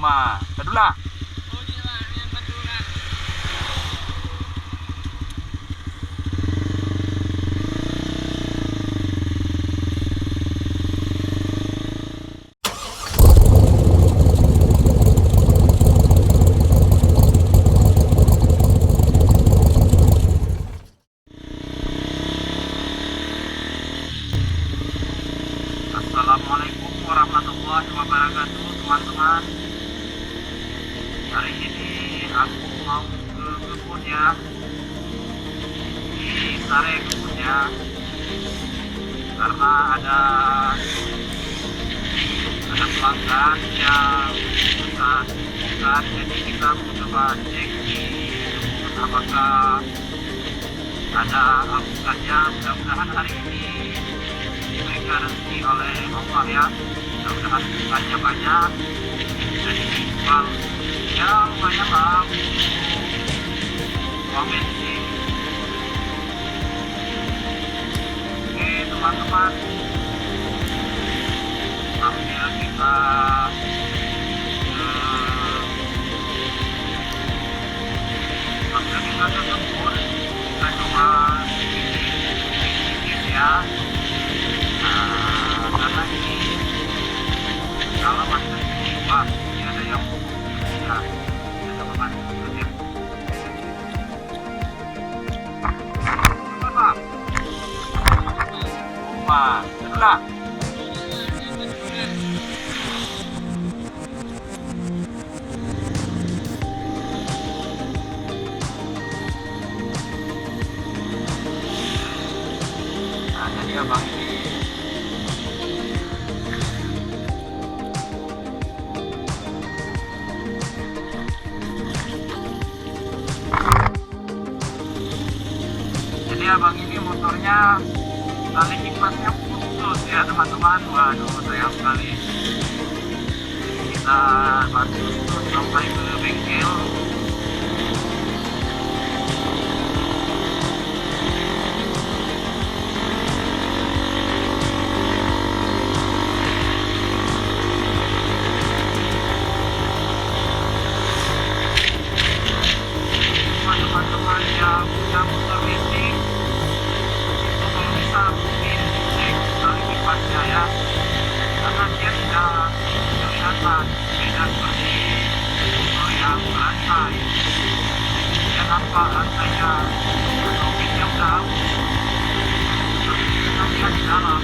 Uma, kedua. Assalamualaikum warahmatullahi wabarakatuh, teman-teman. Hari ini aku mau ke kebun ya, di Sare kebun ya, karena ada pelanggan yang pesan bukan, jadi kita mau coba cek di kebun apakah ada alpukannya. Mudah-mudahan hari ini diberikan rezeki oleh Allah ya, mudah-mudahan bukannya banyak dan dijual ya lumayan lah, komen sih. Oke teman-teman, sambil kita ke kebun, kita coba sedikit ya. Nah, karena ini kalau masih luas, ini ada yang ya, kita coba masuk ya. Apa? Rumah, sebelah. Nah, jadi abang ini abang ini motornya tali kipasnya putus ya teman-teman. Waduh sayang sekali. Kita bantu sampai ke bengkel. Teman-teman yang punya motor listrik, kalau bisa mungkin cek tali kipasnya ya, karena dia tidak kelihatan beda seperti motor yang berantai. Dia nampak rantainya atau pinnya udah tapi kita lihat di dalam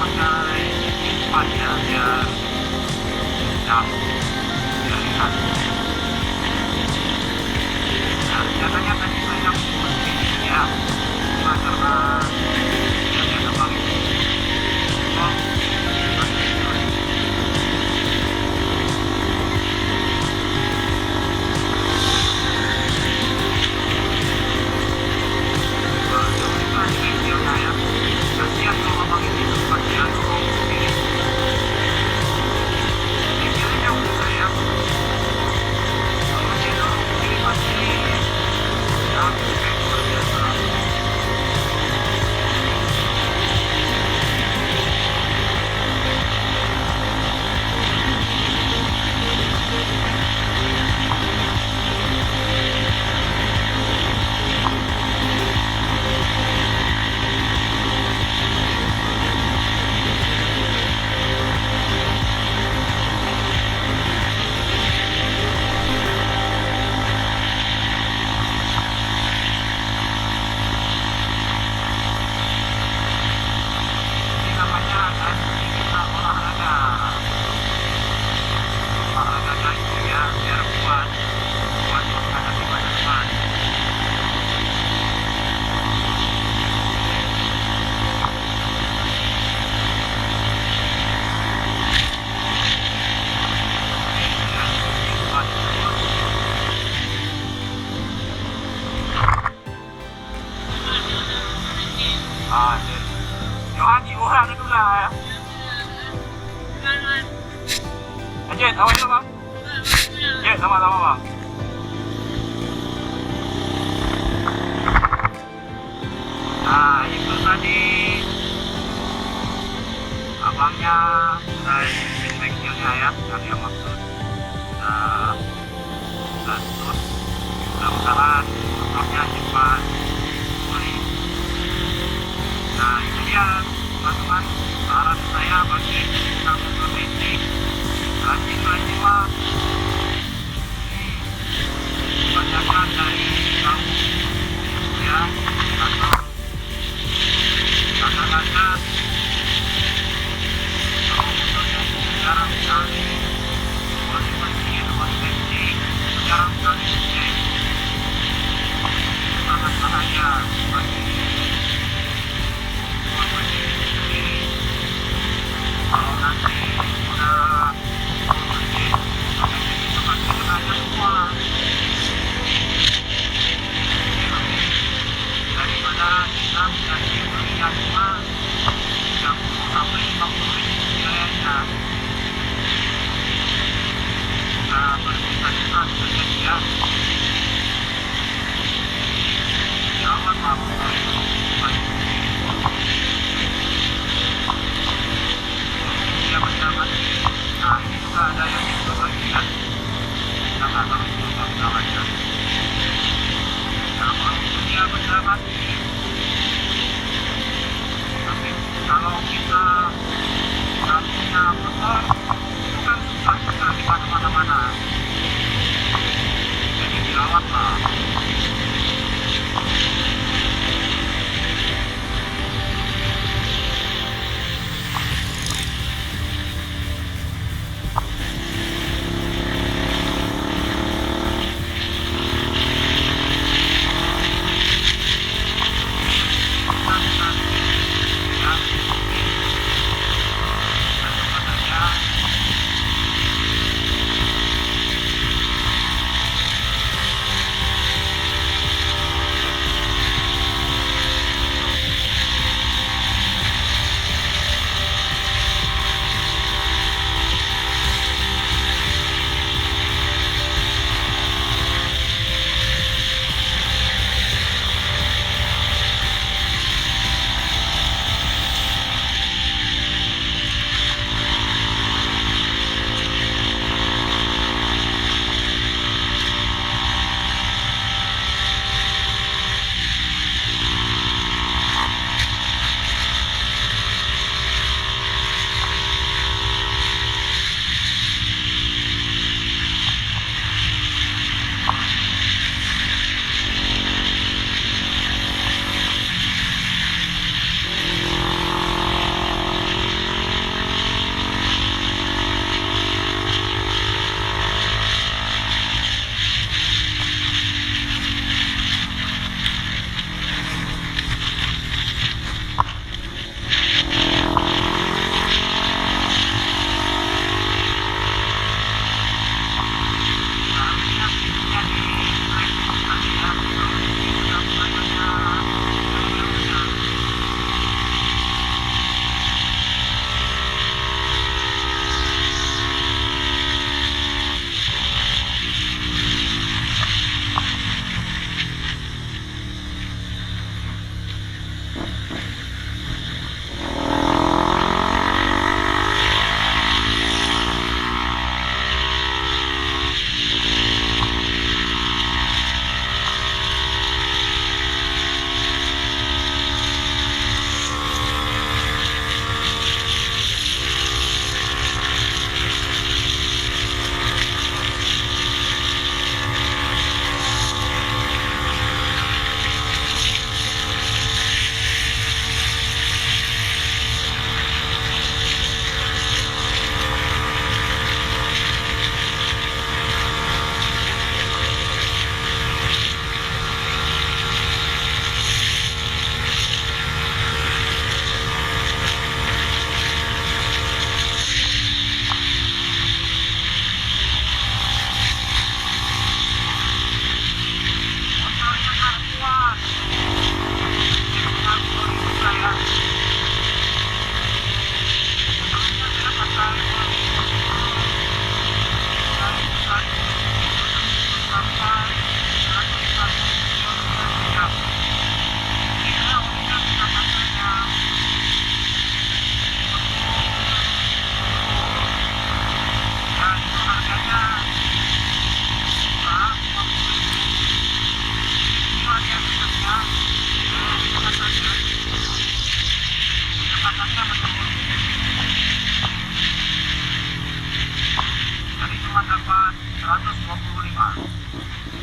pakai kipas ya, biar jauh, biar lihat. Nah, biasanya tadi saya pusing ya, cuma karena yang abang ini kasihan kalau abang ini sempat jatuh sendiri. Bengkelnya udah saya, kalau dia dorong sendiri pasti jatuh kayak luar biasa. Johan orang itu lah. Lanjut, awal dulu bang. Yuk, sama-sama bang. Nah, itu tadi abangnya udah isi bengkelnya ya, yang dia maksud udah terus mudah-mudahan motornya cepat pulih. Nah, itu dia teman-teman, saran saya bagi yang motor listrik, rajin-rajin lah. Ini kebanyakan dari kamu ya, atau kadang-kadang kalau motornya jarang sekali dibersihin, bensin jarang sekali dicek, sangat bahaya bagi kondisi sendiri. Kalau nanti udah bensin sampai segitu pasti kenanya semua. Daripada kita menjadi belinya cuma 30 sampai 50 ribu biayanya, kita berjuta-juta terjadi ya. Jangan motor itu baik. Dia benda mati. Nah, ini juga ada yang itu lagi kan. Kita nggak tahu itu masalahnya. Nah, kalau dia benda mati, tapi kalau kita nggak punya motor, itu kan susah sekali di mana-mana. Jadi dirawat lah. 125.